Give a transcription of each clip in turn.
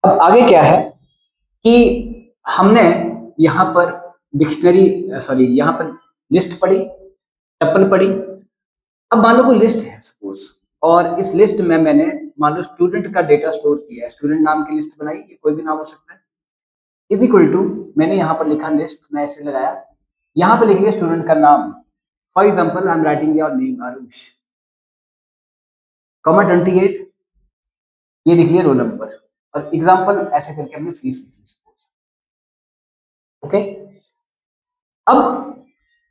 अब आगे क्या है कि हमने यहाँ पर डिक्शनरी सॉरी यहाँ पर लिस्ट पढ़ी, टपल पढ़ी। अब मान लो कोई लिस्ट है सपोज, और इस लिस्ट में मैंने मान लो स्टूडेंट का डेटा स्टोर किया है, स्टूडेंट नाम की लिस्ट बनाई, ये कोई भी नाम हो सकता है, इज इक्वल टू मैंने यहाँ पर लिखा लिस्ट, मैं ऐसे लगाया, यहाँ पर लिखेंगे स्टूडेंट का नाम। For example I am writing your name Aarush, comma 28, ये लिख लिया रोल नंबर, और एग्जाम्पल ऐसे करके हमने फीस लिख ली सपोज। ओके, अब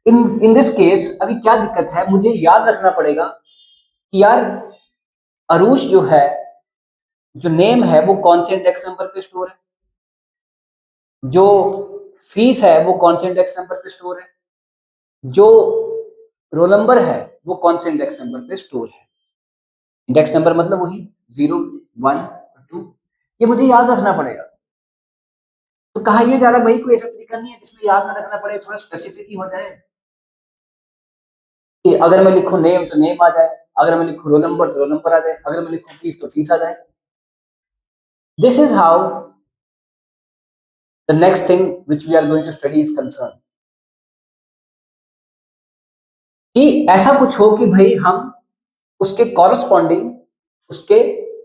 इन दिस केस अभी क्या दिक्कत है, मुझे याद रखना पड़ेगा कि यार अरुष जो है, जो नेम है वो कौन से इंडेक्स नंबर पे स्टोर है, जो फीस है वो कौन से इंडेक्स नंबर पे स्टोर है, जो रोल नंबर है वो कौन से इंडेक्स नंबर पे स्टोर है। इंडेक्स नंबर मतलब वही 0, 1, 2, ये मुझे याद रखना पड़ेगा। तो कहा यह जा रहा भाई कोई ऐसा तरीका नहीं है जिसमें याद ना रखना पड़े, थोड़ा स्पेसिफिक ही हो जाए कि अगर मैं लिखूं नेम तो नेम आ जाए, अगर मैं लिखूं रोल नंबर तो रोल नंबर आ जाए, अगर मैं लिखूं फीस तो फीस आ जाए। This is how the next thing which we are going to study is concern, कि ऐसा कुछ हो कि भाई हम उसके कॉरस्पॉन्डिंग उसके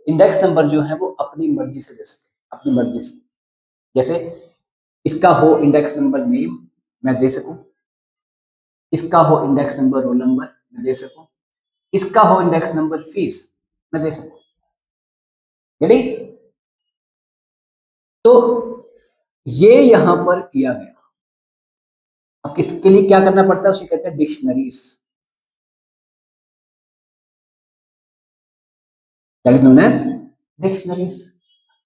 इंडेक्स नंबर जो है वो अपनी मर्जी से दे सके, अपनी मर्जी से। जैसे इसका हो इंडेक्स नंबर नेम, मैं दे सकूं, इसका हो इंडेक्स नंबर रोल नंबर, मैं दे सकूं, इसका हो इंडेक्स नंबर फीस, मैं दे सकूं। रेडी? तो ये यहां पर किया गया। अब किसके लिए क्या करना पड़ता है, उसे कहते हैं dictionaries, that is known as dictionaries.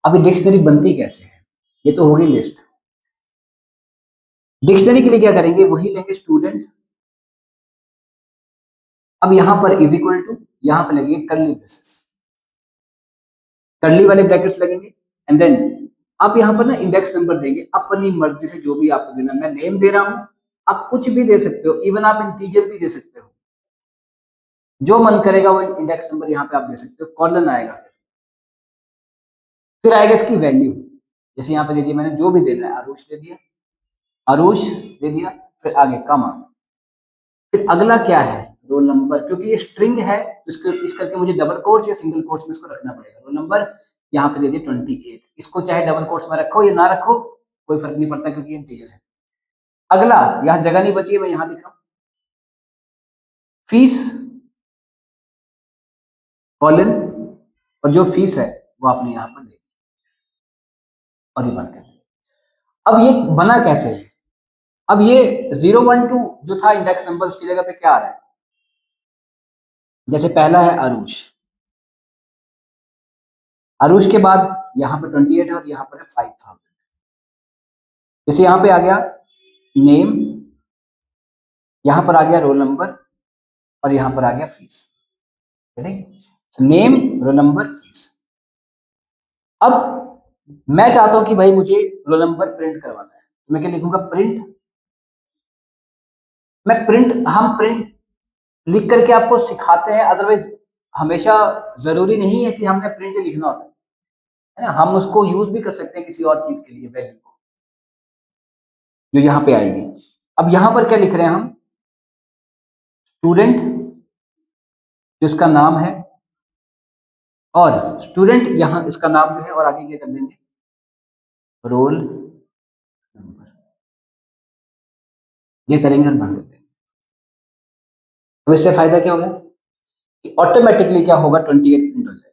अभी डिक्शनरी बनती कैसे है, ये तो होगी लिस्ट। डिक्शनरी के लिए क्या करेंगे, वही लेंगे स्टूडेंट, अब यहां पर इज इक्वल टू, यहां पर लगेंगे करली ब्रेसेस, करली वाले ब्रैकेट्स लगेंगे, एंड देन आप यहां पर ना इंडेक्स नंबर देंगे अपनी मर्जी से, जो भी आपको देना। मैं नेम दे रहा हूं, आप कुछ भी दे सकते हो, इवन आप इंटीजर भी दे सकते हो, जो मन करेगा वो इंडेक्स नंबर यहाँ पे आप दे सकते हो। कॉलन आएगा, फिर आएगा इसकी वैल्यू, जैसे यहाँ पे दे दिया मैंने, जो भी देना है, आरुष दे दिया, आरुष दे दिया, फिर आगे कमा, फिर अगला क्या है, रोल नंबर, क्योंकि ये स्ट्रिंग है तो इसको इस करके मुझे डबल कोट्स या सिंगल कोट्स में इसको रखना पड़ेगा। रोल नंबर यहाँ पे दे दिया 28, इसको चाहे डबल कोट्स में रखो या ना रखो कोई फर्क नहीं पड़ता, क्योंकि इंटीजर है। अगला, यहाँ जगह नहीं बची है, मैं यहाँ लिख रहा हूँ फीस कॉलन, और जो फीस है वो आपने यहाँ पर दे दी, और ये बन गया। अब ये बना कैसे है, अब ये 012 जो था इंडेक्स नंबर, उसकी जगह पे क्या आ रहा है, जैसे पहला है आरुष, आरुष के बाद यहाँ पर 28 है और यहाँ पर है 5000। जैसे यहाँ पे आ गया नेम, यहाँ पर आ गया रोल नंबर, और यहाँ पर आ गया fees. Name, roll number, fees. अब मैं चाहता हूं कि भाई मुझे रोल नंबर प्रिंट करवाना है, मैं क्या लिखूंगा, प्रिंट। मैं प्रिंट, हम प्रिंट लिख करके आपको सिखाते हैं, अदरवाइज हमेशा जरूरी नहीं है कि हमने प्रिंट लिखना होता है ना, हम उसको यूज भी कर सकते हैं किसी और चीज के लिए, वैल्यू को जो यहाँ पे आएगी। अब यहाँ पर क्या लिख रहे हैं हम, स्टूडेंट जिसका नाम है, और स्टूडेंट यहाँ इसका नाम जो है, और आगे क्या कर देंगे, रोल नंबर, ये करेंगे और भर देते हैं। अब इससे फायदा क्या होगा कि ऑटोमेटिकली क्या होगा, 28 प्रिंट हो जाएगा।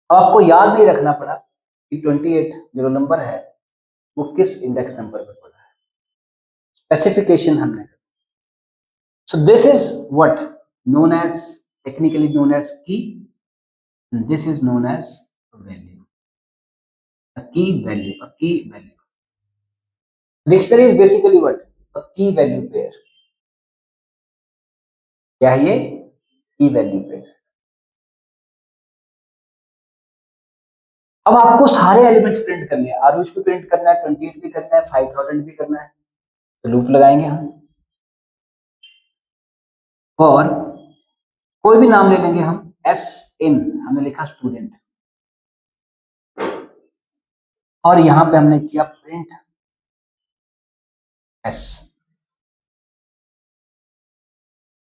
अब आपको याद नहीं रखना पड़ा कि 28 जो रोल नंबर है वो किस इंडेक्स नंबर पर पड़ा है, स्पेसिफिकेशन हमने। So this is what known as, technically known as key, and this is known as value, a key value, a key value. Dictionary is basically what, a key value pair। क्या है ये, की value pair. अब आपको सारे elements print करने हैं, आरुष भी प्रिंट करना है, 28 भी करना है, 5000 भी करना है, तो लूप लगाएंगे हम, और कोई भी नाम ले लेंगे हम, एस इन, हमने लिखा स्टूडेंट, और यहां पे हमने किया प्रिंट एस।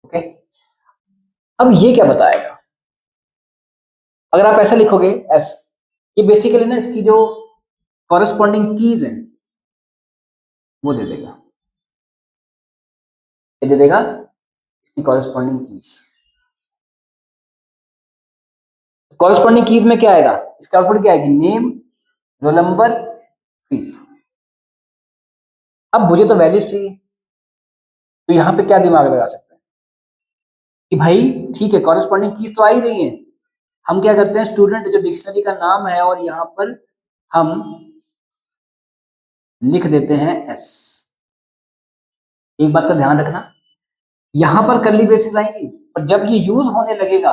ओके, अब ये क्या बताएगा अगर आप ऐसा लिखोगे एस, ये बेसिकली ना इसकी जो कॉरेस्पॉन्डिंग कीज है वो दे देगा, ये दे देगा इसकी कॉरेस्पॉन्डिंग कीज। कॉरेस्पॉन्डिंग कीज में क्या आएगा, इसका आउटपुट क्या आएगी, नेम, रोल नंबर, फीस। अब मुझे तो वैल्यूज चाहिए, तो यहां पे क्या दिमाग लगा सकते हैं कि भाई ठीक है कॉरेस्पॉन्डिंग कीज तो आ ही रही है, हम क्या करते हैं स्टूडेंट जो डिक्शनरी का नाम है और यहां पर हम लिख देते हैं एस। एक बात का ध्यान रखना, यहां पर करली ब्रेसेस आएंगी, पर जब ये यूज होने लगेगा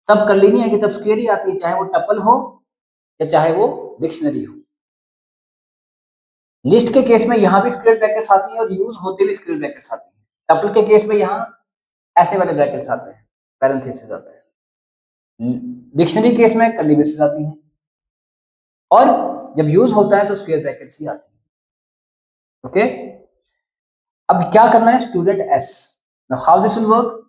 तब करली नहीं आएगी, तब स्क्वेयर ही आती है, चाहे वो टपल हो या चाहे वो डिक्शनरी हो। लिस्ट के केस में यहां भी स्क्वेयर ब्रैकेट्स आती है और यूज होते भी स्क्वेयर ब्रैकेट्स आती है। टपल के केस में यहां ऐसे वाले ब्रैकेट्स आते हैं, पैरेंथेसिस आता है। डिक्शनरी केस में करली ब्रेसेस आती हैं और जब यूज होता है तो स्क्वेयर ब्रैकेट्स ही आती है। ओके, अब क्या करना है student S. Now how this will work,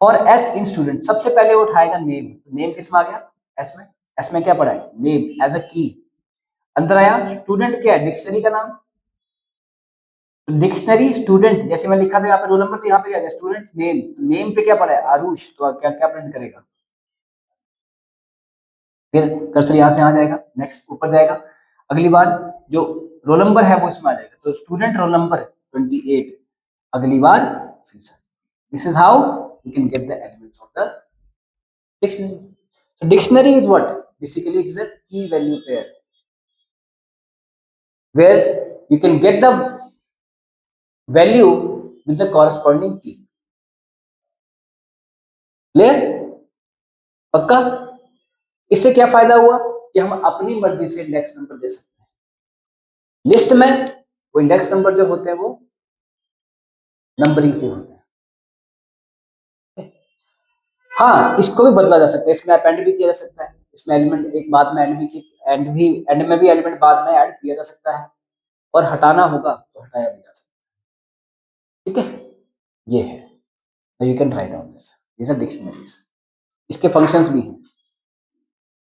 for S in student सबसे पहले वो उठाएगा नेम, नेम किस में आ गया, एस में, एस में क्या पढ़ा है, नेम एज अ की। अंदर आया स्टूडेंट क्या है, डिक्शनरी का नाम, डिक्शनरी स्टूडेंट जैसे मैं लिखा था यहाँ पे रोल नंबर, तो यहाँ पे क्या गया स्टूडेंट नेम, नेम पे क्या पड़ा है आरुष, तो क्या क्या प्रिंट करेगा, फिर कर्सर यहाँ से आ जाएगा, नेक्स्ट ऊपर जाएगा, अगली बार जो रोल नंबर है वो इसमें आ जाएगा, तो स्टूडेंट रोल नंबर 28, अगली बार fees. This is how you can get the elements of the dictionary. So dictionary is what? Basically, it is a key value pair where you can get the value with the corresponding key. Clear? पक्का? इससे क्या फायदा हुआ कि हम अपनी मर्जी से इंडेक्स नंबर दे सकते हैं। लिस्ट में वो इंडेक्स नंबर जो होते हैं वो नंबरिंग से होते हैं। हाँ, इसको भी बदला जा सकता है, इसमें अपेंड भी किया जा सकता है, इसमें एलिमेंट एक बाद में एंड भी एंड में भी एलिमेंट बाद में ऐड किया जा सकता है, और हटाना होगा तो हटाया भी जा सकता है। ठीक है, ये है, you can write down this, these are dictionaries, इसके फंक्शंस भी हैं।